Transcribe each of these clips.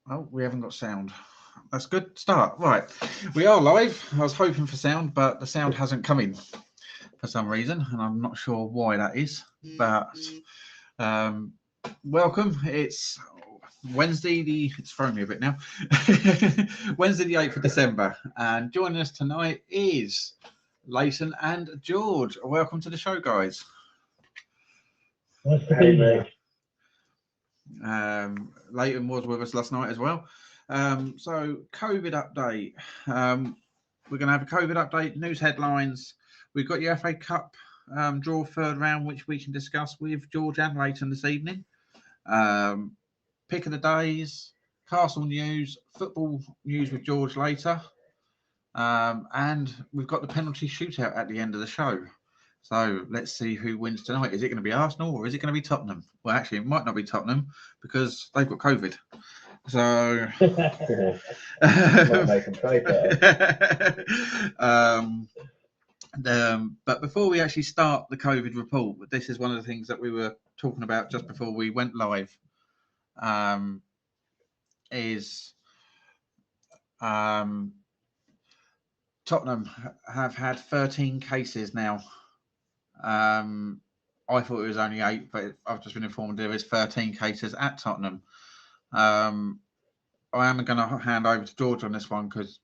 Oh, we haven't got sound. That's good start. Right, we are live. I was hoping for sound, but the sound hasn't come in for some reason, and I'm not sure why that is. But um, welcome. It's Wednesday. It's thrown me a bit now. Wednesday, the 8th of December, and joining us tonight is Leighton and George. Welcome to the show, guys. Nice to be here. Leighton was with us last night as well. So, COVID update. We're going to have a COVID update, news headlines. We've got your FA Cup draw third round, which we can discuss with George and Leighton this evening. Um, pick of the days, Castle news, football news with George later. And we've got the penalty shootout at the end of the show. So let's see who wins tonight. Is it going to be Arsenal or is it going to be Tottenham? Well, actually, it might not be Tottenham because they've got COVID. So, Might make them play better. But before we actually start the COVID report, this is one of the things that we were talking about just before we went live. Is Tottenham have had 13 cases now. I thought it was only 8, but I've just been informed there is 13 cases at Tottenham. I am going to hand over to George on this one because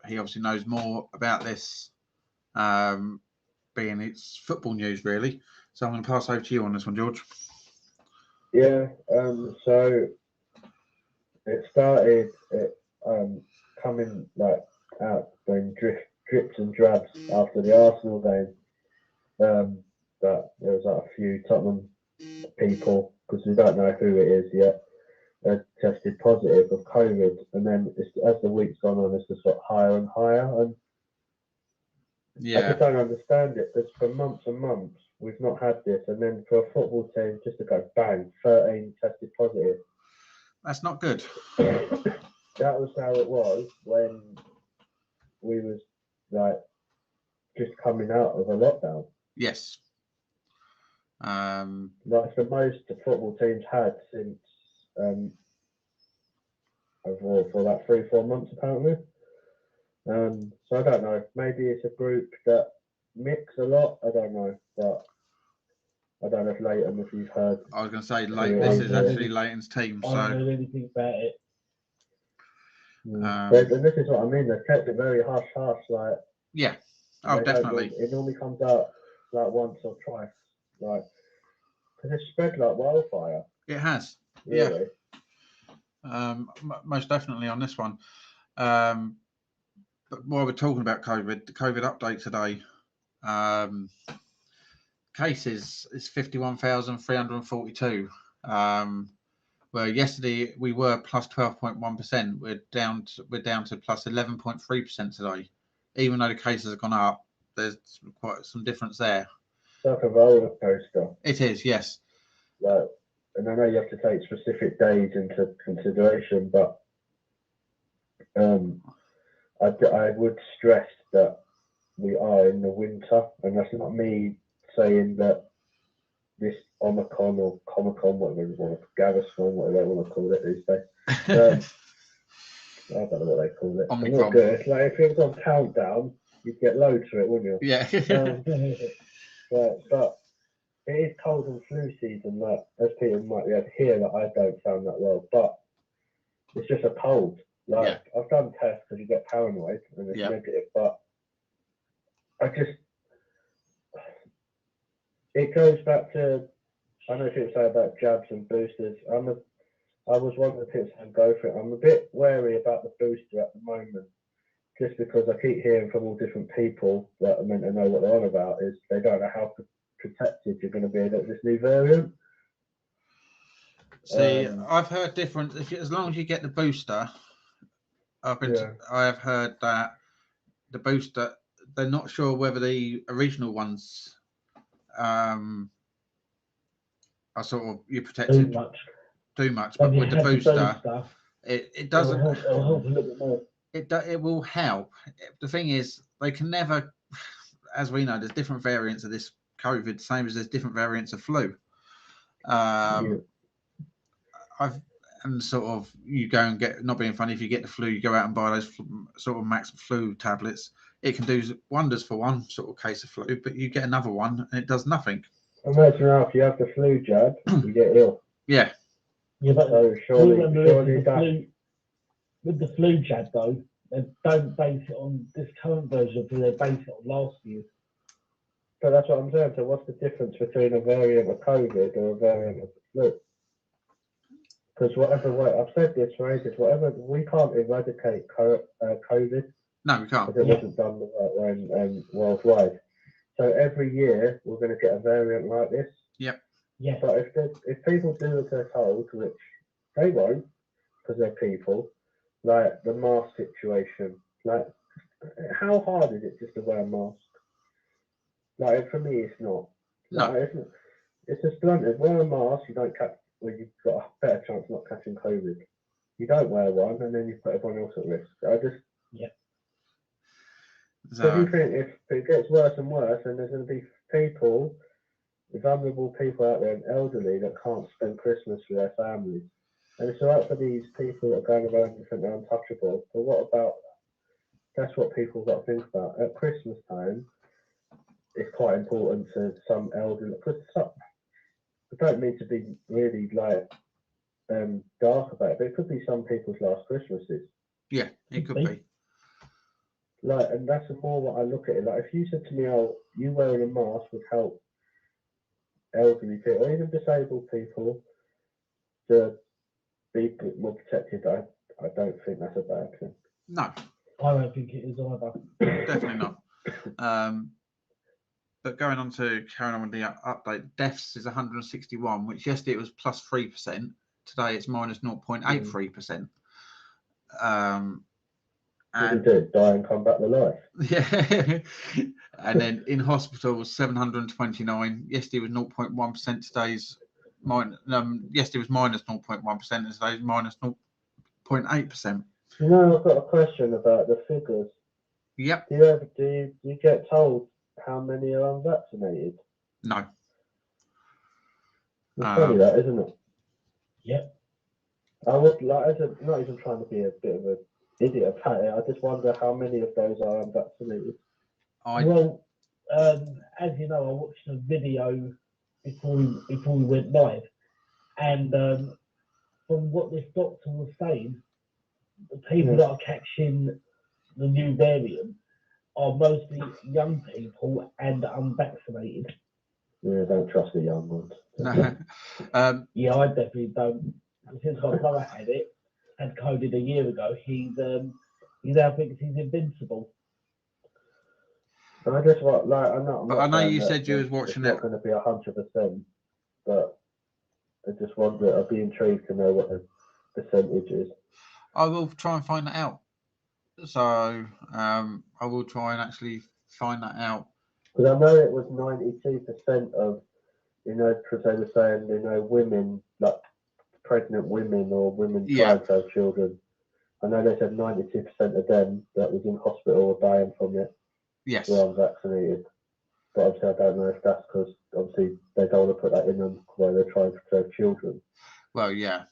he obviously knows more about this, being it's football news, really. So I'm going to pass over to you on this one, George. Yeah, so it started coming out doing drips and drabs after the Arsenal game. That there was a few Tottenham people, because we don't know who it is yet, tested positive of COVID, and then as the weeks gone on, it's just got higher and higher, and I just don't understand it, because for months and months we've not had this, and then for a football team just to go bang, 13 tested positive. That's not good. That was how it was when we was just coming out of a lockdown. Yes. That's the most the football teams had since overall for about 3-4 months apparently. So I don't know. Maybe it's a group that mix a lot. I don't know, but I don't know if Leighton, if you've heard. I was going to say, this is actually Leighton's team. So I don't know anything about it. And this is what I mean. They've kept it very hush. Yeah. Oh, definitely. It normally comes out once or twice, because it's spread like wildfire. It has. Really. Yeah. Most definitely on this one. But while we're talking about COVID, the COVID update today, cases is 51,342. Where yesterday we were plus 12.1%. We're down to plus 11.3% today. Even though the cases have gone up, there's quite some difference there. It's like a roller coaster. It is, yes. And I know you have to take specific days into consideration, but I would stress that we are in the winter, and that's not me saying that this Omicron or Comicron, whatever you want to, Gaviscon, whatever they want to call it these days. I don't know what they call it. Omicron. Not good. It's like if it was on countdown, you'd get loads for it, wouldn't you? Yeah. But it is cold and flu season. That as people might be able to hear, that I don't sound that well, but it's just a cold. I've done tests because you get paranoid and it's negative, but it goes back to, I know people say about jabs and boosters. I was one of the people saying go for it. I'm a bit wary about the booster at the moment, just because I keep hearing from all different people that are meant to know what they're on about, is they don't know how protected you're going to be against this new variant. See, I've heard different. As long as you get the booster, I have heard that the booster, they're not sure whether the original ones are sort of you're protected too much, but with the booster, it doesn't. It'll help a little bit more. It will help. The thing is, they can never, as we know, there's different variants of this COVID, same as there's different variants of flu. and sort of you go and get, not being funny, if you get the flu, you go out and buy those sort of max flu tablets. It can do wonders for one sort of case of flu, but you get another one and it does nothing. Imagine if you have the flu jab, you get ill. Yeah. Yeah, but So surely with the flu jab though, they don't base it on this current version, but they base it on last year. So that's what I'm saying. So what's the difference between a variant of COVID or a variant of the flu? Because whatever way, I've said this for ages, whatever, we can't eradicate COVID No, we can't. because it wasn't done the right way worldwide. So every year we're going to get a variant like this. Yep. Yeah. But if people do as they're told, which they won't, because they're people, like the mask situation, like how hard is it just to wear a mask? Like for me, it's not. No. Like, it's just blunt. If wear a mask, you don't catch. Well, you've got a better chance of not catching COVID. You don't wear one, and then you put everyone else at risk. So you think if it gets worse and worse, then there's going to be people, vulnerable people out there, and elderly that can't spend Christmas with their families. And it's alright for these people that are going around and think they're untouchable. But what about? That's what people got to think about at Christmas time. It's quite important to some elderly, because I don't mean to be really like dark about it, but it could be some people's last Christmases. Yeah, it could be. Like, and that's more what I look at it. Like, if you said to me, "Oh, you wearing a mask would help elderly people, or even disabled people, to be more protected," I don't think that's a bad thing. No, I don't think it is either. definitely not. But going on to carrying on with the update, deaths is 161, which yesterday it was plus 3%. Today it's minus 0.83%. What do you do? Die and come back to life? Yeah. And then in hospital was 729. Yesterday was 0.1%. Today's yesterday was minus 0.1%, and today's minus 0.8%. You know, I've got a question about the figures. Yep. Do you get told how many are unvaccinated? No. It's funny that, isn't it? Yep. I would like, not even trying to be a bit of an idiot about it. I just wonder how many of those are unvaccinated. Well, as you know, I watched a video before we went live, and from what this doctor was saying, the people that are catching the new variant are mostly young people and unvaccinated. Yeah, don't trust the young ones. No. Yeah, I definitely don't. Since my brother had COVID a year ago, he now thinks he's invincible. I just want, like, I know you said you was watching it. It's not going to be 100%, but I just wonder. I'd be intrigued to know what the percentage is. I will try and find that out. So I will try and actually find that out. Because I know it was 92% of, because they were saying, women, like pregnant women or women trying to have children. I know they said 92% of them that was in hospital or dying from it were unvaccinated. But obviously, I don't know if that's because obviously they don't want to put that in them while they're trying to preserve children. Well, yeah.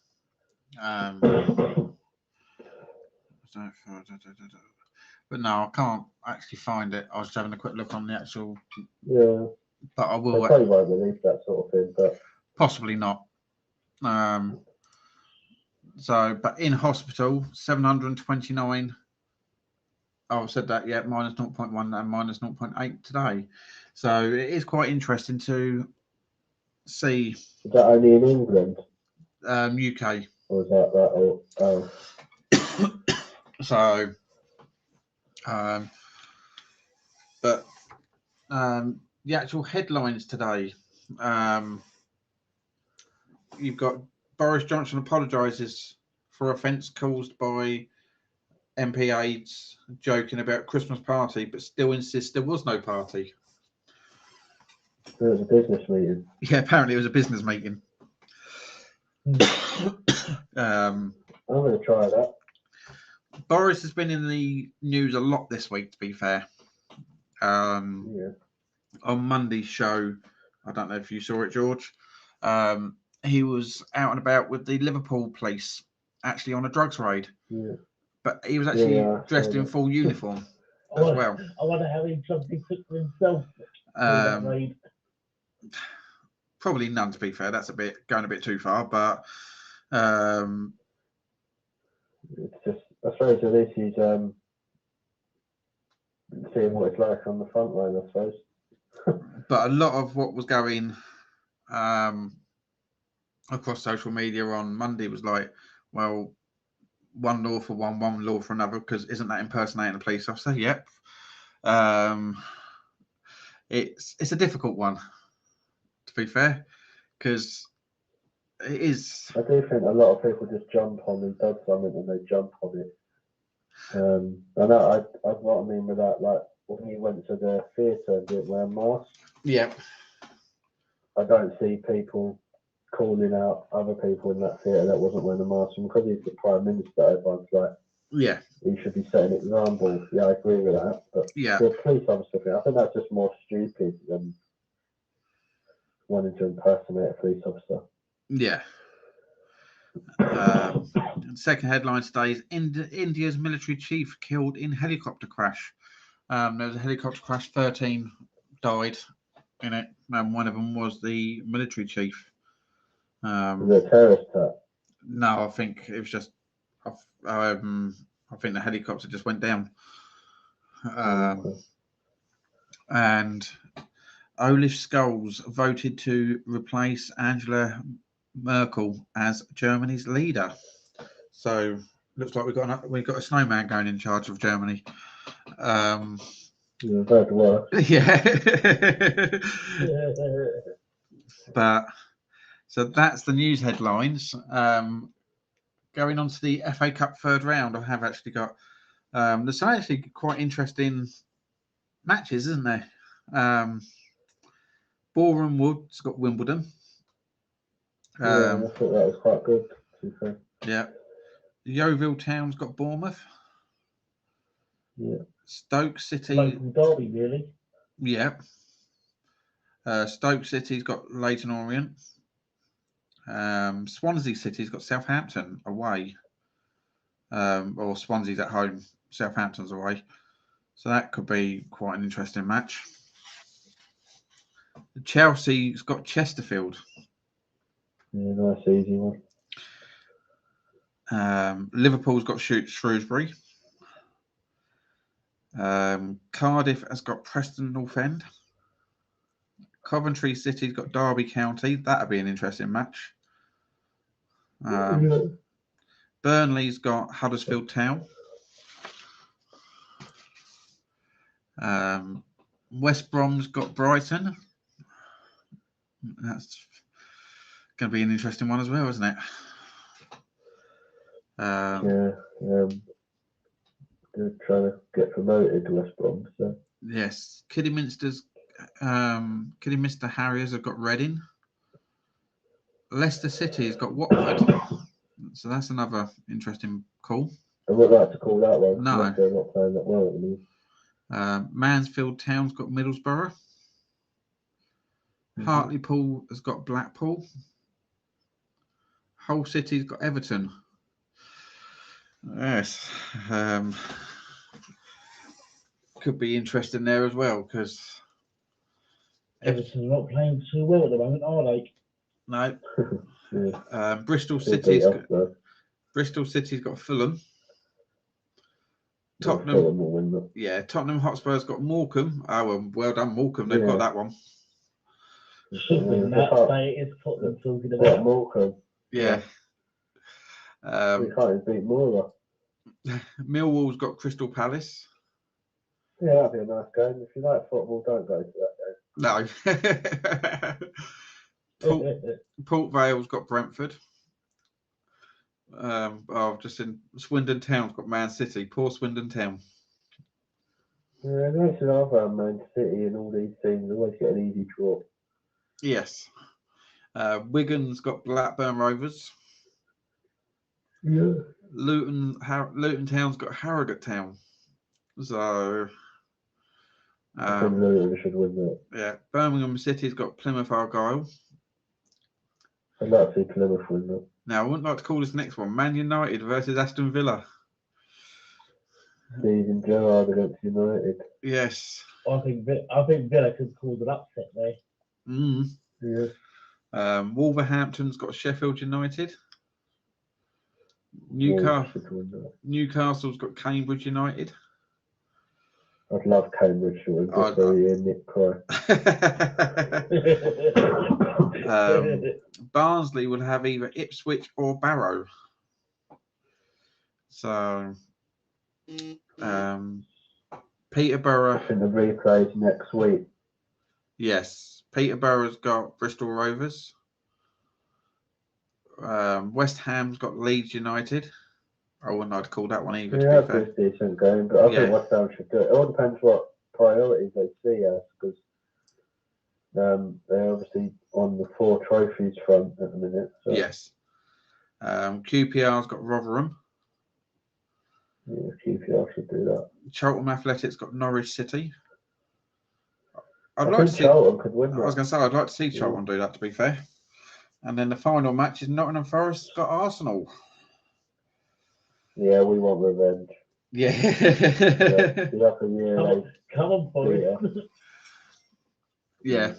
But no, I can't actually find it. I was just having a quick look on the actual. Yeah. But I will. They probably won't release that sort of thing, but possibly not. But in hospital, 729. Oh, I said that, yeah, minus 0.1 and minus 0.8 today. So it is quite interesting to see. Is that only in England? UK. Or is that? So, but the actual headlines today, you've got Boris Johnson apologises for offence caused by MP aides joking about Christmas party, but still insists there was no party. It was a business meeting. Yeah, apparently it was a business meeting. I'm going to try that. Boris has been in the news a lot this week, to be fair. On Monday's show, I don't know if you saw it, George. He was out and about with the Liverpool police actually on a drugs raid, Yeah. but he was actually Yeah, dressed so in that- full uniform I as wonder, well. I wonder how many drugs he took for himself through that Um, raid. probably none, to be fair. That's going a bit too far, but It's just, I suppose at least he's seeing what it's like on the front line, I suppose. but a lot of what was going across social media on Monday was like, well, one law for one law for another, because isn't that impersonating a police officer? Yep. It's a difficult one, to be fair, because it is. I do think a lot of people just jump on and does something and they jump on it. I know what I mean with that, like when he went to the theatre and didn't wear a mask, Yep. I don't see people calling out other people in that theatre that wasn't wearing a mask. And because he's the Prime Minister, everyone's like, Yeah. he should be setting an example. Yeah, I agree with that. But Yeah. the police officer thing, I think that's just more stupid than wanting to impersonate a police officer. Yeah. Second headline stays: India's military chief killed in helicopter crash. There was a helicopter crash. 13 died in it, and one of them was the military chief. Is it a terrorist attack? No, I think it was just. I think the helicopter just went down. And Olaf Scholz voted to replace Angela Merkel as Germany's leader. So looks like we've got a snowman going in charge of Germany. Yeah, bad work. Yeah. But so that's the news headlines. Going on to the FA Cup third round, I have actually got there's some actually quite interesting matches, isn't there? Boreham Wood's got Wimbledon. Yeah, I thought that was quite good, to be fair. Yeah. Yeovil Town's got Bournemouth. Yeah. Stoke City. Local derby, really. Yeah. Stoke City's got Leyton Orient. Swansea City's got Southampton away. Or Swansea's at home, Southampton's away. So that could be quite an interesting match. Chelsea's got Chesterfield. Yeah, nice easy one. Liverpool's got Shrewsbury. Cardiff has got Preston North End. Coventry City's got Derby County. That'd be an interesting match. Burnley's got Huddersfield Town. West Brom's got Brighton. That's going to be an interesting one as well, isn't it? They're trying to get promoted to West Brom. So. Yes, Kidderminster Harriers have got Reading. Leicester City's got Watford. So that's another interesting call. I would like to call that one. No. They're not playing that well at the moment. Mansfield Town's got Middlesbrough. Hartlepool has got Blackpool. Hull City's got Everton. Yes. Could be interesting there as well, because Everton's not playing too well at the moment, are they? no. Yeah. Bristol Still City's beat us, though. got Fulham. Yeah, Tottenham, Fulham will win that. yeah, Tottenham Hotspur's got Morecambe. Oh, well done, Morecambe. They've got that one. Should win that, but it is Tottenham talking about. Morecambe. Yeah. We can't even beat Moora. Millwall's got Crystal Palace. Yeah, that'd be a nice game. If you like football, don't go to that game. No. Port Vale's got Brentford. Just in Swindon Town's got Man City. Poor Swindon Town. Yeah, nice enough. Man City and all these teams always get an easy draw. Yes. Wigan's got Blackburn Rovers. Yeah. Luton Town's got Harrogate Town. So I think Luton should win that. yeah, Birmingham City's got Plymouth Argyle. I'd like to see Plymouth win that. Now, I wouldn't like to call this next one Man United versus Aston Villa. Steven Gerrard against United. Yes. I think Villa could cause an upset there. Yeah. Wolverhampton's got Sheffield United. Wolves should win that. Newcastle's got Cambridge United. I'd love Cambridge to win just so you hear Nick cry. Barnsley will have either Ipswich or Barrow. So, Peterborough. I think the replay's next week. Yes, Peterborough's got Bristol Rovers. West Ham's got Leeds United. I wouldn't like to call that one either. Yeah, that's a decent game, but I think West Ham should do it. It all depends what priorities they see as, because they're obviously on the 4 trophies front at the minute. So. Yes. QPR's got Rotherham. Yeah, QPR should do that. Cheltenham Athletics got Norwich City. I think Cheltenham could win that. I was going to say, I'd like to see Cheltenham do that, to be fair. And then the final match is Nottingham Forest got Arsenal. Yeah, we want revenge. Yeah. Like a year Come on, boys. Yeah.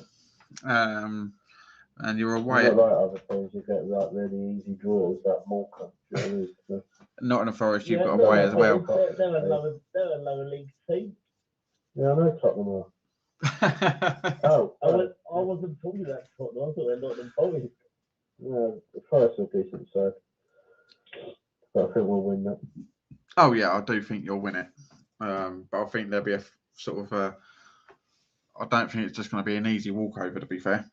And you're away. Not like other teams, you get like really easy draws, like Morecambe. Nottingham Forest, you've got away as well. They're a lower league team. Yeah, I know Tottenham are. I wasn't talking about Tottenham. I thought they're Nottingham Forest. Yeah, the Forest are decent side. But I think we'll win that. Oh yeah, I do think you'll win it. But I think there'll be a sort of I don't think it's just going to be an easy walkover, to be fair.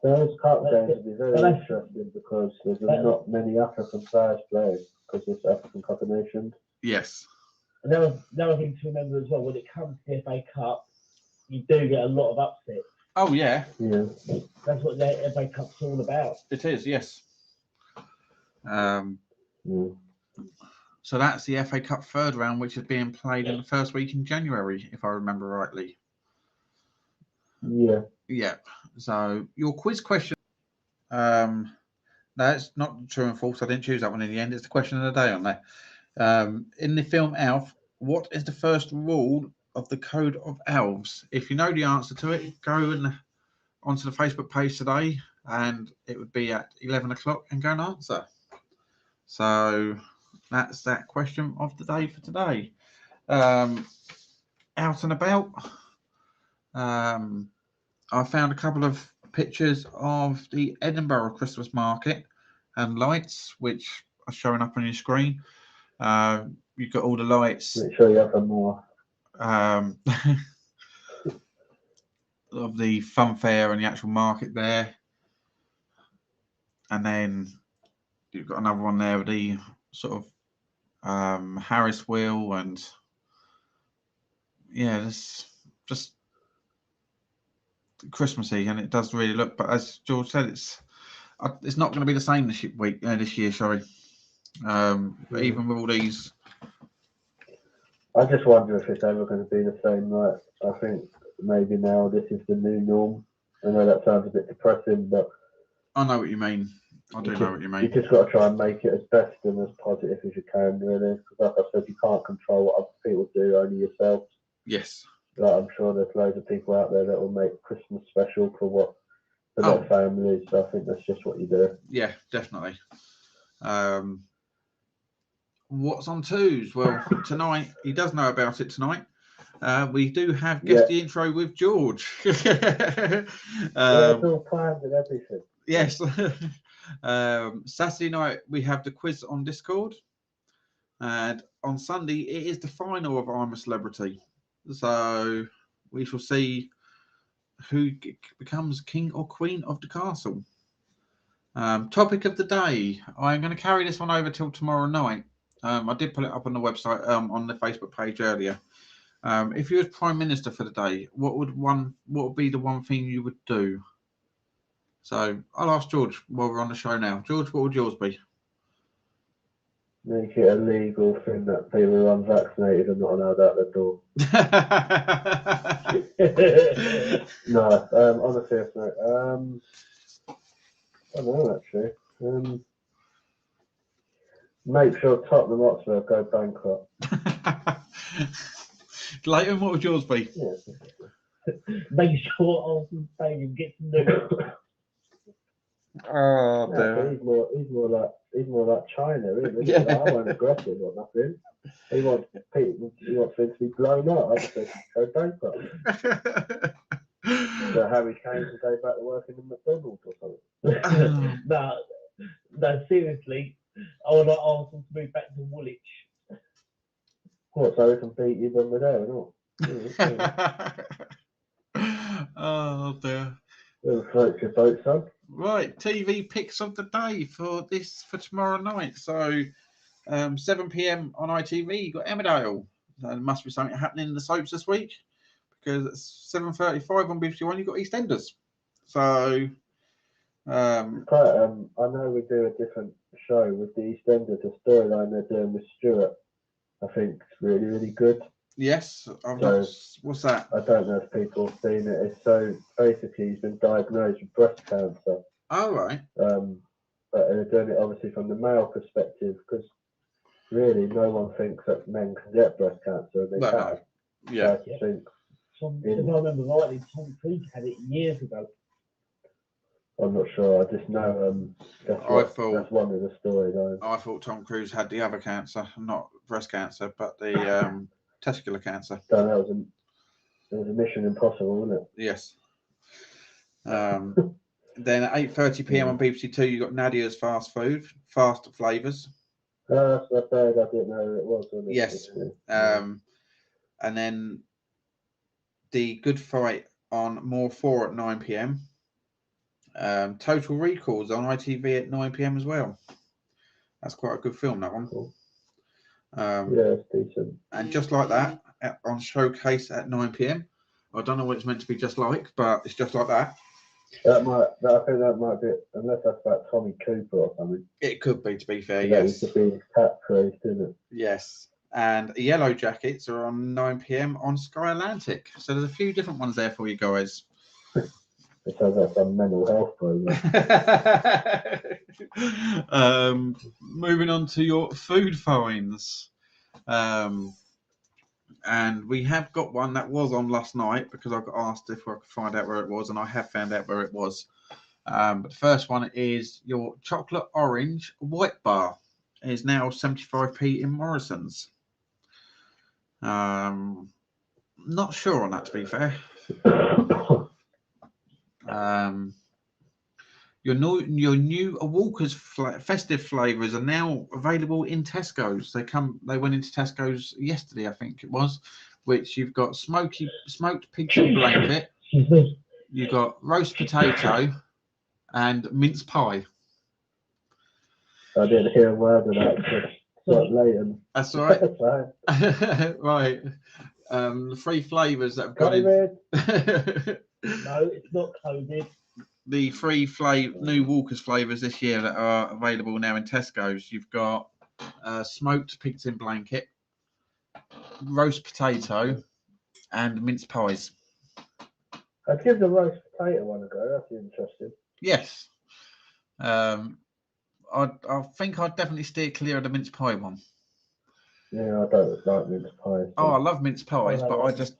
Those cup games will be very interesting because there's not many African players playing because it's African Cup of Nations. Yes. Another thing to remember as well, when it comes to the FA Cup, you do get a lot of upsets. Oh yeah. Yeah. That's what the FA Cup's all about. It is, yes. So that's the FA Cup third round, which is being played in the first week in January, if I remember rightly. Yeah. Yeah. So your quiz question. That's not true and false. I didn't choose that one in the end. It's the question of the day on there. In the film Alf, what is the first rule of the Code of Elves? If you know the answer to it, go onto the Facebook page today, and it would be at 11 o'clock, and go and answer. So that's that question of the day for today. Out and about. I found a couple of pictures of the Edinburgh Christmas market and lights, which are showing up on your screen. You've got all the lights. Make sure you have them more. Of the fun fair and the actual market there. And then you've got another one there with the sort of Harris wheel, and yeah, it's just Christmassy, and it does really look. But as George said, it's not going to be the same this year. Sorry, even with all these. I just wonder if it's ever going to be the same. Like, I think maybe now this is the new norm. I know that sounds a bit depressing, but I know what you mean. I do know what you mean. You just got to try and make it as best and as positive as you can, really. Because like I said, you can't control what other people do, only yourself. Yes. Like, I'm sure there's loads of people out there that will make Christmas special for their families. So I think that's just what you do. Yeah, definitely. What's on twos? Well, tonight, he does know about it tonight. We do have Guess the Intro with George. It's all planned and everything. Yes. Saturday night, we have the quiz on Discord. And on Sunday, it is the final of I'm a Celebrity. So we shall see who becomes king or queen of the castle. Topic of the day. I'm going to carry this one over till tomorrow night. I did put it up on the website, on the Facebook page earlier. If you was Prime Minister for the day, what would be the one thing you would do? So I'll ask George while we're on the show now. George, what would yours be? Make it a legal thing that people who are unvaccinated are not allowed out the door. No, on a serious note, I don't know actually. Make sure Tottenham Hotspur go bankrupt. Leighton, what would yours be? Yeah. Make sure Arsenal Stadium gets new. Oh, No, but he's more like China, isn't he? Yeah. Like, I won't aggressive or nothing. He wants things to be blown up. I just say go bankrupt. So Harry Kane can go back to working in McDonald's or something. No, seriously. I would like Arsenal to move back to Woolwich. What, so we can beat you when we're there and all? Oh dear. It'll float your boat, son. Right, TV picks of the day for tomorrow night. So 7 p.m. on ITV, you got Emmerdale. There must be something happening in the soaps this week, because at 7:35 on BBC One, you got EastEnders. So I know we do a different show with the EastEnders. The storyline they're doing with Stuart, I think it's really, really good. yes, what's that? I don't know if people have seen it. It's so basically he's been diagnosed with breast cancer. Oh, right. But they're doing it obviously from the male perspective, because really no one thinks that men can get breast cancer, and they Well, have. no. Yeah. I think If I remember rightly, Tom Cruise had it years ago. I'm not sure. I just know that's one of the storylines. I thought Tom Cruise had the other cancer, not breast cancer, but the testicular cancer. So that was a Mission Impossible, wasn't it? Yes. Then at 8:30 p.m. on BBC Two, you got Nadia's Fast Flavors. That's bad. I didn't know who it was. Wasn't it? Yes. And then the Good Fight on More 4 at 9 p.m. Total Recalls on ITV at 9 p.m. as well. That's quite a good film, that one. Cool. Yeah, it's decent. And Just Like That on Showcase at 9 p.m. I don't know what it's meant to be just like, but it's Just Like That. I think that might be, unless that's about Tommy Cooper or something. It could be, to be fair, That yes. used to be his catchphrase, didn't it? Yes. And Yellow Jackets are on 9 p.m. on Sky Atlantic. So there's a few different ones there for you guys. It sounds like some mental health program. Moving on to your food finds. And we have got one that was on last night, because I got asked if I could find out where it was, and I have found out where it was. But the first one is your chocolate orange white bar. It is now 75p in Morrison's. Not sure on that, to be fair. Your new Walker's festive flavors are now available in Tesco's. They went into Tesco's yesterday, I think it was, which you've got smoked pig in blanket. You've got roast potato and mince pie. I didn't hear a word of that. Just Leighton. That's right. Right. The three flavors that have got in. No, it's not coded. The three new Walker's flavors this year that are available now in Tesco's. You've got smoked pigs in blanket, roast potato, and mince pies. I'd give the roast potato one a go. That's interesting. Yes. I think I'd definitely steer clear of the mince pie one. Yeah, I don't like mince pies. So. Oh, I love mince pies, but I just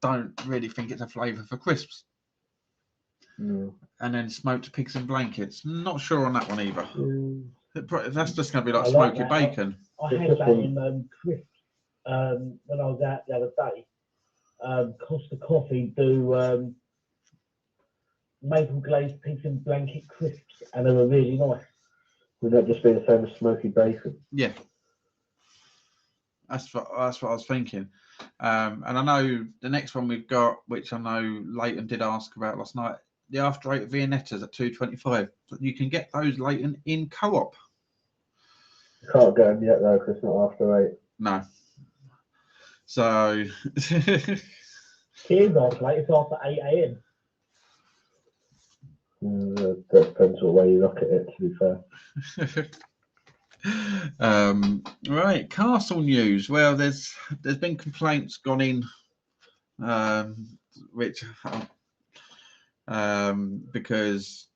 don't really think it's a flavour for crisps. No. And then smoked pigs in blankets. Not sure on that one either. That's just going to be like I smoky like that. bacon. I had that in crisps when I was out the other day. Costa Coffee do maple glazed pigs in blanket crisps, and they were really nice. Would that just be the same as smoky bacon? Yeah. That's what I was thinking. And I know the next one we've got, which I know Leighton did ask about last night, the After 8 Viennettas at £2.25. You can get those, Leighton, in Co-op. You can't get them yet though, because it's not after 8. No. So Here's after 8. It's after 8 a.m. That depends what way you look at it, to be fair. Right, Castle news. Well, there's been complaints gone in, which because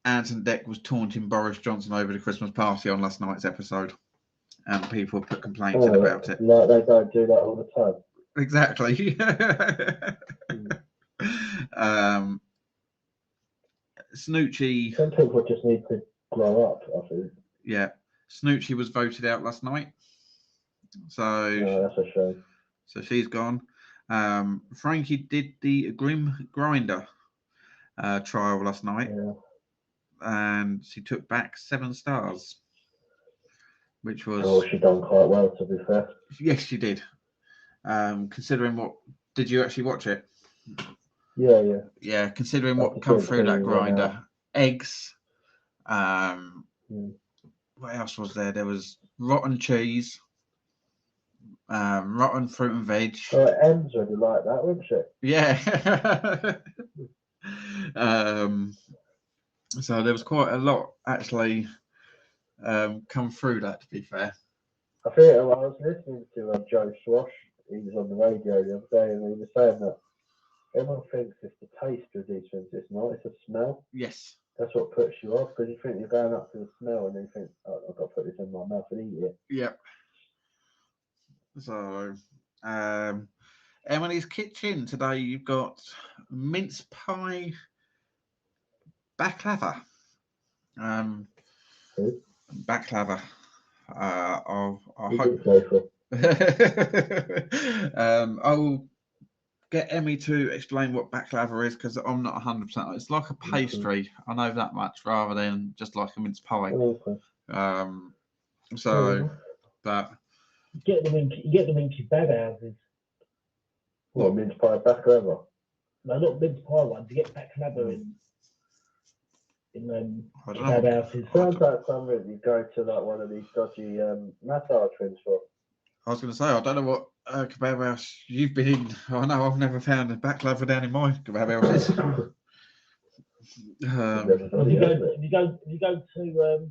Anton Deck was taunting Boris Johnson over the Christmas party on last night's episode, and people put complaints in about it. Like they don't do that all the time. Exactly. Snoochie. Some people just need to grow up, I think. Yeah, Snoochie was voted out last night, so Yeah, that's a shame. so she's gone. Frankie did the Grim Grinder trial last night, Yeah. and she took back 7 stars, which was Oh, she done quite well, to be fair. yes, she did. Considering what did you actually watch it? Yeah, yeah. Yeah, considering I what could come see it through that clearly right grinder, now. eggs. Mm. What else was there? There was rotten cheese, rotten fruit and veg. Oh, Em's really like that, wouldn't she? Yeah. So there was quite a lot actually come through that, to be fair. I think I was listening to Joe Swash. He was on the radio the other day, and he was saying that everyone thinks it's the taste of these things. It's not. It's a smell. Yes. That's what puts you off, because you think you're going up to the smell, and then you think, oh, I've got to put this in my mouth and eat it. Yep. So, Emily's Kitchen today. You've got mince pie baklava. Baklava. I You hope. didn't go for it. I'll get Emmy to explain what baklava is, because I'm not 100%. It's like a pastry. I know that much, rather than just like a mince pie. Okay. So, but You get them in kebab houses. What, mince pie baklava? No, not mince pie ones. You get baklava in I don't kebab know. houses. Sounds like something you go to like one of these dodgy massage things for. I was going to say, I don't know what kebab house you've been in. I know I've never found a baklava down in my kebab houses. Well, if you go to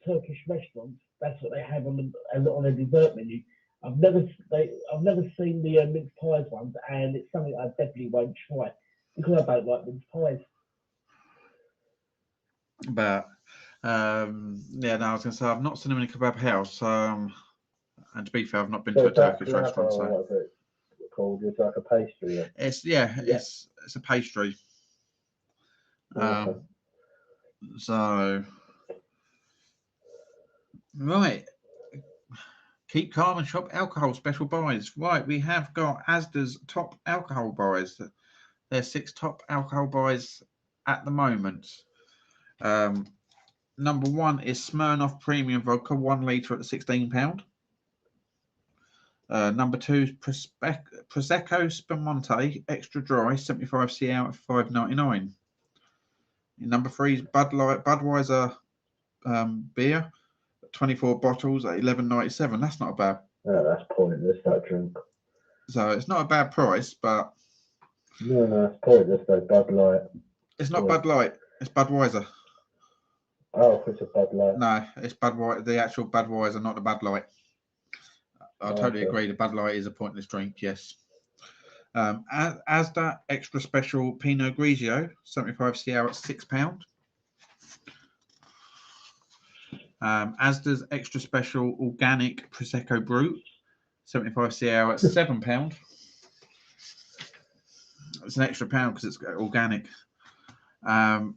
Turkish restaurants, that's what they have on the dessert menu. I've never seen the mince pies ones, and it's something I definitely won't try because I don't like mince pies. But yeah, no, I was going to say I've not seen them in a kebab house. And to be fair, I've not been to a Turkish restaurant. So what is it called? It's like a pastry. Then. it's it's a pastry. Okay. So right. Keep calm and shop alcohol special buys. Right, we have got Asda's top alcohol buys. There's 6 top alcohol buys at the moment. Number 1 is Smirnoff Premium Vodka, 1 litre at £16. Number 2 is Prosecco Spumante Extra Dry, 75cl out at £5.99. Number 3 is Budweiser beer, 24 bottles at £11.97. That's not bad. Yeah, that's pointless, that drink. So it's not a bad price, but No, it's pointless though. Bud Light. it's not Bud Light. It's Budweiser. Oh, it's a Bud Light. No, it's Budweiser. The actual Budweiser, not the Bud Light. I totally agree. The Bud Light is a pointless drink. Yes. Asda Extra Special Pinot Grigio, 75cl at £6. Asda's Extra Special Organic Prosecco Brut, 75cl at £7. It's an extra pound because it's organic. And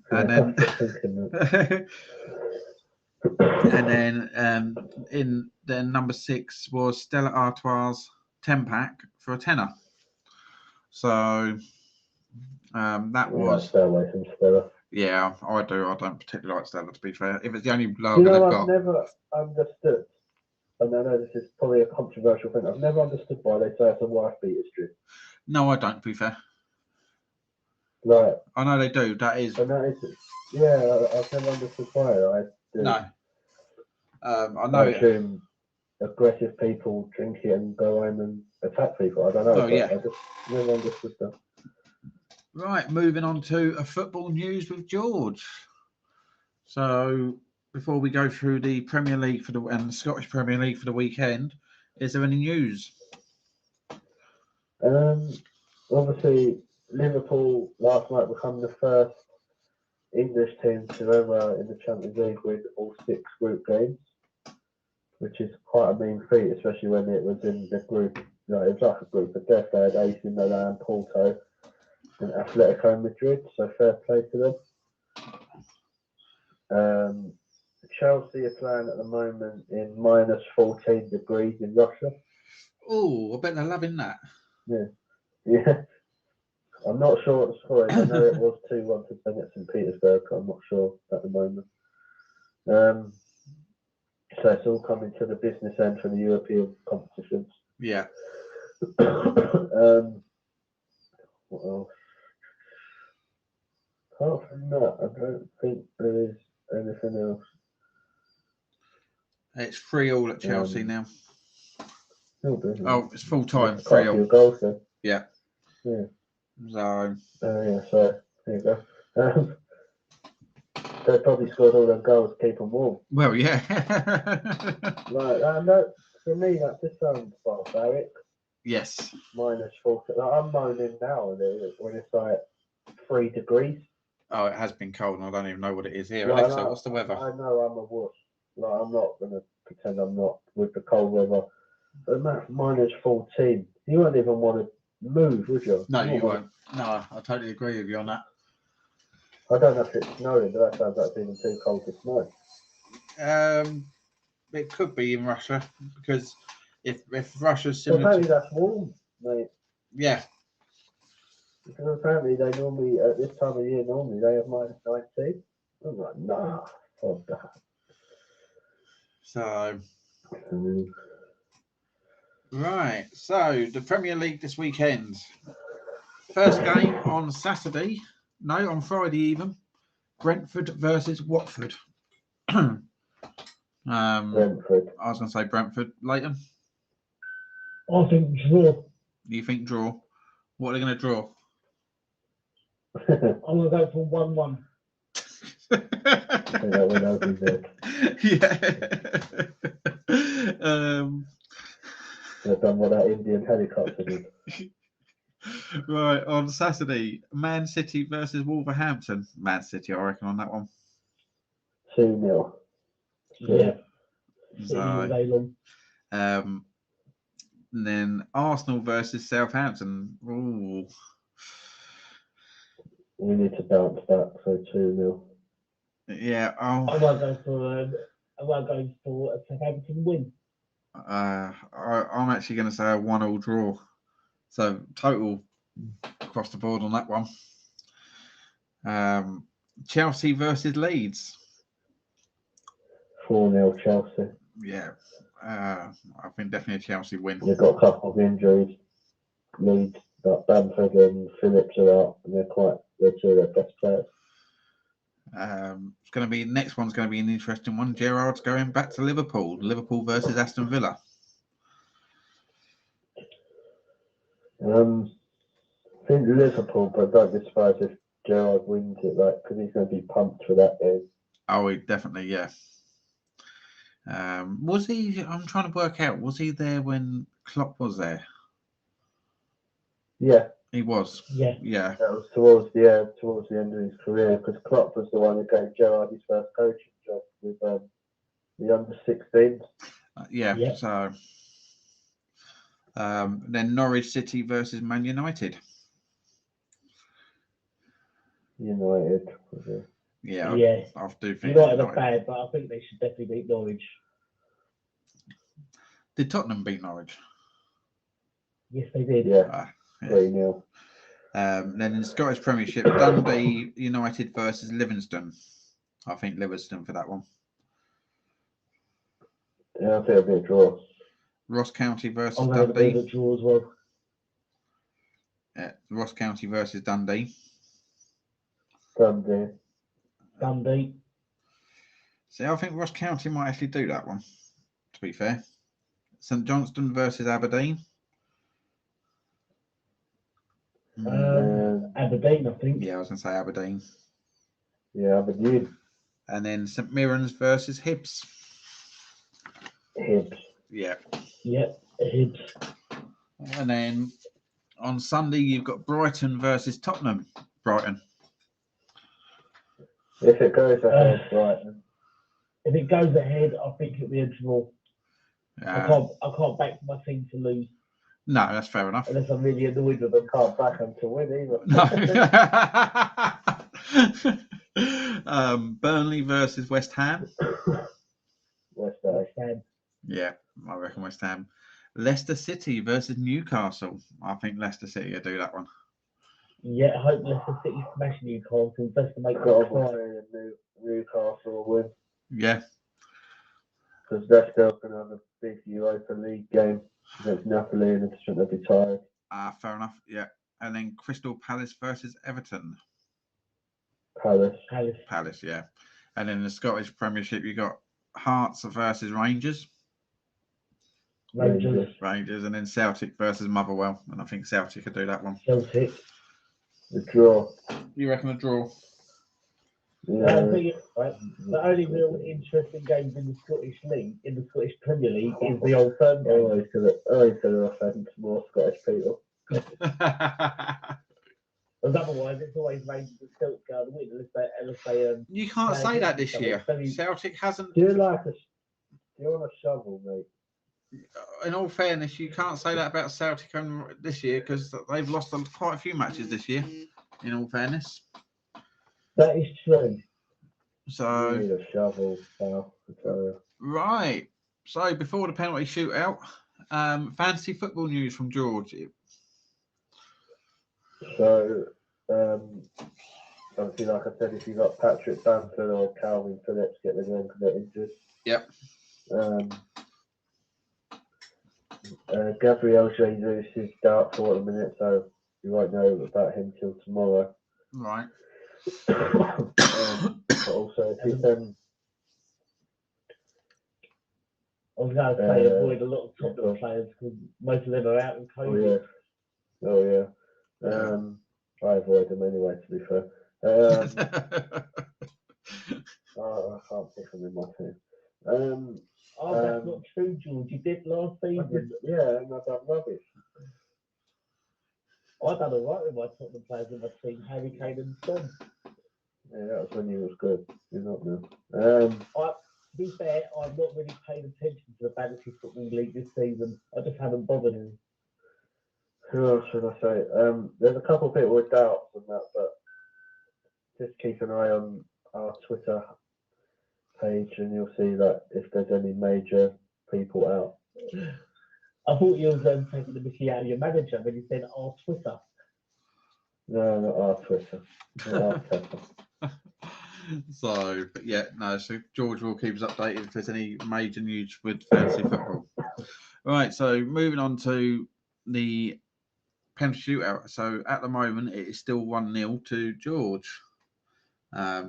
then in number 6 was Stella Artois 10-pack for a tenner. So that was. Stay away from Stella. Yeah, I do. I don't particularly like Stella, to be fair. If it's the only You lager know, they've I've got. never understood, and I know this is probably a controversial thing. I've never understood why they say it's a wife beater's drink. No, I don't, to be fair. Like, I know they do. That is. and that is, yeah, I've never understood why. I do. No. I know. I assume aggressive people drink it and go home and attack people. I don't know. Oh, yeah. I just never understood that. Right, moving on to a football news with George. So before we go through the Premier League and the Scottish Premier League for the weekend, is there any news? Obviously, Liverpool last night become the first English team to ever in the Champions League win all 6 group games, which is quite a mean feat, especially when it was in the group. You know, it was like a group of death. They had AC Milan, Porto, and Atletico Madrid. So fair play to them. Chelsea are playing at the moment in minus 14 degrees in Russia. Oh, I bet they're loving that. Yeah. I'm not sure what the score is. I know it was 2-1 to Zenit St. Petersburg. I'm not sure at the moment. So it's all coming to the business end for the European competitions. Yeah. What else? Apart from that, I don't think there is anything else. It's 3-3 at Chelsea now. Oh, it's full time. 3-3. Goals then. Yeah. Yeah. So. So there you go. They probably scored all their goals to keep them warm. Well, yeah. No, for me, that just sounds barbaric. Yes. Minus 40. Like, I'm moaning now when it's like 3 degrees. Oh, it has been cold, and I don't even know what it is here. Like, Alexa, what's the weather? I know I'm a wuss. Like, I'm not going to pretend I'm not with the cold weather. But that's minus 14. You won't even want to move, would you? No, you won't. No, I totally agree with you on that. I don't know if it's snowing, but that sounds like it's even too cold to snow. It could be in Russia, because if Russia's Well, similar apparently that's warm, mate. Yeah. Because apparently they normally, at this time of year, they have minus 19. I'm like, nah, fuck that. So, right. So, the Premier League this weekend. First game on Saturday. No, on Friday even. Brentford versus Watford. Brentford. I was going to say Brentford. Leighton? I think draw. You think draw? What are they going to draw? I'm going to go for 1-1. Yeah. They've done what that Indian helicopter did. Right, on Saturday, Man City versus Wolverhampton. Man City, I reckon, on that one. 2-0. Yeah. So, all day long. and then Arsenal versus Southampton. Ooh. We need to bounce back, so 2-0. Yeah. I won't go for a Southampton win. I'm actually going to say a 1-1 draw. So total across the board on that one. Chelsea versus Leeds. 4-0 Chelsea. Yeah. I think definitely a Chelsea win. They've got a couple of injuries. Leeds, but Bamford and Phillips are out, and they're two of their best players. It's going to be next one's going to be an interesting one. Gerrard's going back to Liverpool. Liverpool versus Aston Villa. I think Liverpool, but don't be surprised if Gerrard wins it, because he's going to be pumped for that game. Oh, he definitely, yeah. Was he? I'm trying to work out. Was he there when Klopp was there? Yeah, he was. Yeah. Yeah. That was towards the end of his career, because Klopp was the one who gave Gerrard his first coaching job with the under-16s. Yeah. Yeah. So then Norwich City versus Man United. United. Yeah. Yeah. I do think United are bad, but I think they should definitely beat Norwich. Did Tottenham beat Norwich? Yes, they did. Yeah. 3-0. Then in the Scottish Premiership, Dundee United versus Livingston. I think Livingston for that one. Yeah, I think it'll be a draw. Ross County versus I'm Dundee. going to be a draw as well. Yeah, Ross County versus Dundee. Dundee. See, I think Ross County might actually do that one, to be fair. St Johnstone versus Aberdeen. Aberdeen, I think. Yeah, I was going to say Aberdeen. Yeah, Aberdeen. And then St Mirren's versus Hibs. Hibs. Yeah. Yep, Hibs. And then on Sunday, you've got Brighton versus Tottenham. Brighton. If it goes ahead, Brighton. If it goes ahead, I think it'll be a draw. I can't back my team to lose No, that's fair enough. unless I'm really annoyed with them. Can't back them to win either. No. Burnley versus West Ham. West Ham. West Ham. Yeah, I reckon West Ham. Leicester City versus Newcastle. I think Leicester City will do that one. Yeah, I hope Leicester City smash Newcastle just to make Got them cry. Newcastle will win Yeah. because they're still going to have a big Europa League game against Napoli, and I think they'll be tired. Fair enough. Yeah. And then Crystal Palace versus Everton. Palace. Palace, yeah. And then in the Scottish Premiership, you got Hearts versus Rangers. Rangers. And then Celtic versus Motherwell. And I think Celtic could do that one. Celtic. The draw. You reckon a draw? Yeah. The only real interesting games in the Scottish League, in the Scottish Premier League, is the Old Firm game. Always going to offend more Scottish people. Because otherwise, it's always Rangers and Celtic go to win. Unless they You can't say that this year. Celtic hasn't. Do you want a shovel, mate? In all fairness, you can't say that about Celtic this year because they've lost quite a few matches this year. In all fairness, that is true. So you need a shovel, pal. Right. So before the penalty shootout, fantasy football news from George. So obviously, like I said, if you got Patrick Bamford or Calvin Phillips, get rid of them because they're injured. Yep. Gabriel Jesus is doubtful at the minute, so you won't know about him till tomorrow. Right. But also, if you I was going to say avoid a lot of top players because most of them are out in COVID. Oh yeah. I avoid them anyway, to be fair. I can't pick them in my team. That's not true, George. You did last season. Yeah, and I've done rubbish. I done all right with my Tottenham players in my team, Harry Kane and Son. Yeah, that was when you was good. You're not now. To be fair, I've not really paid attention to the Fantasy Football League this season. I just haven't bothered. Who else should I say? There's a couple of people with doubts on that, but just keep an eye on our Twitter page and you'll see that if there's any major people out. I thought you were taking the mickey out of your manager when you said our Twitter. No, not our Twitter. Not our Twitter. So George will keep us updated if there's any major news with fantasy football. Right, so moving on to the penalty shootout. So at the moment, it is still 1-0 to George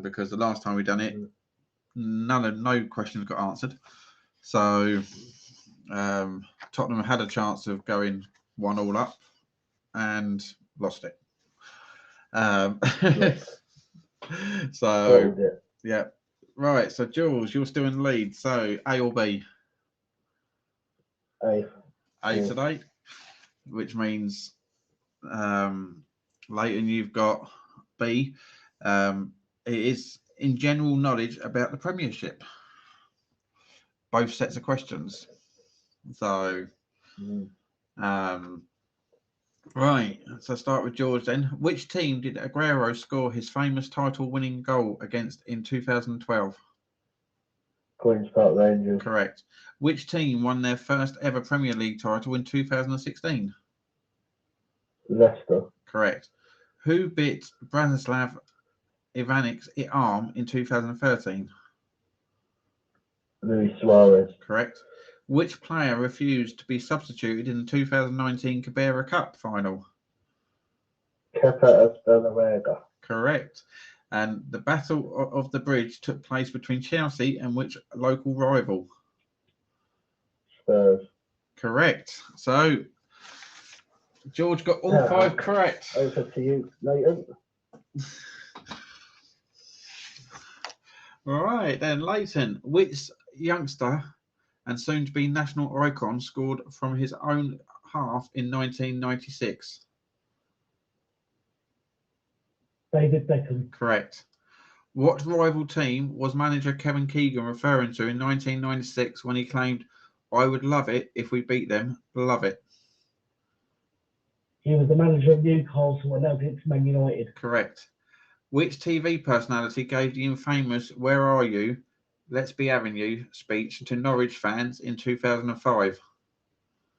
because the last time we done it, no questions got answered. So Tottenham had a chance of going 1-1 up and lost it. So yeah, right. So Jules, you're still in the lead. So A or B? A today, which means Leighton, you've got B. It is in general knowledge about the Premiership. Both sets of questions. So, right. So start with George then. Which team did Aguero score his famous title-winning goal against in 2012? Queen's Park Rangers. Correct. Which team won their first ever Premier League title in 2016? Leicester. Correct. Who bit Branislav Ivanic's arm in 2013? Luis Suarez. Correct. Which player refused to be substituted in the 2019 Carabao Cup final? Kepa Azpilicueta. Correct. And the Battle of the Bridge took place between Chelsea and which local rival? Spurs. Correct. So George got all 5 correct. Over to you, Leighton. All right, then Leighton. Which youngster and soon to be national icon scored from his own half in 1996? David Beckham. Correct. What rival team was manager Kevin Keegan referring to in 1996 when he claimed, "I would love it if we beat them, love it"? He was the manager of Newcastle and now it's Man United. Correct. Which TV personality gave the infamous "Where are you? Let's be having you" speech to Norwich fans in 2005?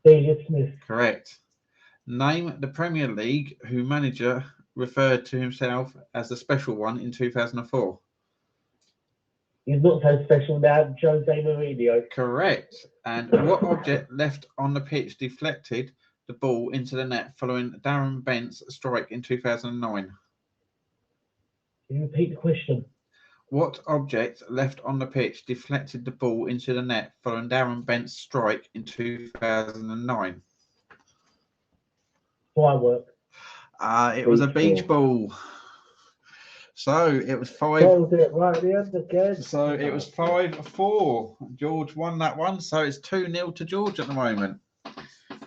Delia Smith. Correct. Name the Premier League whose manager referred to himself as the special one in 2004. He's not so special now, Jose Mourinho. Correct. And what object left on the pitch deflected the ball into the net following Darren Bent's strike in 2009? Can you repeat the question? What object left on the pitch deflected the ball into the net following Darren Bent's strike in 2009? Firework. It was a beach ball. So it was five. Hold it right at the end again. So it was 5-4. George won that one. So it's 2-0 to George at the moment.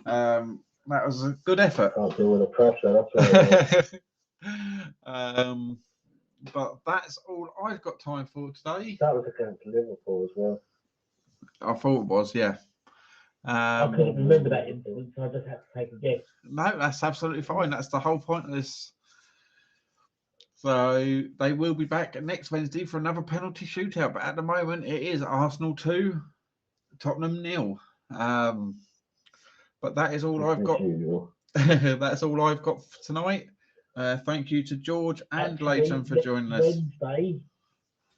That was a good effort. Can't deal with the pressure. That's right. But that's all I've got time for today. That was against Liverpool as well. I thought it was, yeah. I couldn't remember that incident, so I just had to take a guess. No, that's absolutely fine. That's the whole point of this. So they will be back next Wednesday for another penalty shootout. But at the moment, it is Arsenal 2, Tottenham 0. But that is all I've got. That's all I've got for tonight. Thank you to George and Leighton for joining us.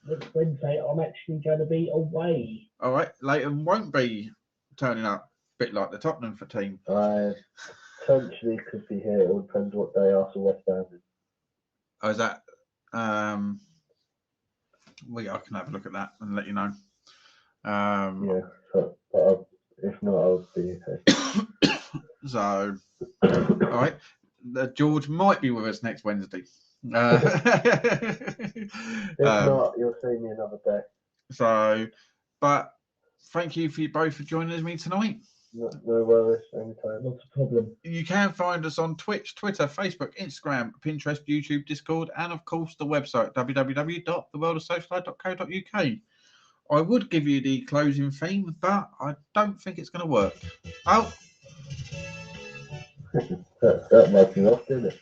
Next Wednesday, I'm actually going to be away. All right, Leighton won't be turning up, a bit like the Tottenham team. I potentially could be here. It all depends what day Arsenal West Ham is. Oh, is that? I can have a look at that and let you know. Yeah, but if not, I'll be here. So, all right. George might be with us next Wednesday. If not, you'll see me another day. So, but thank you for both for joining me tonight. No worries, anytime. Not a problem. You can find us on Twitch, Twitter, Facebook, Instagram, Pinterest, YouTube, Discord, and of course the website www.theworldofsocialite.co.uk. I would give you the closing theme, but I don't think it's going to work. Oh. that might be off, didn't it?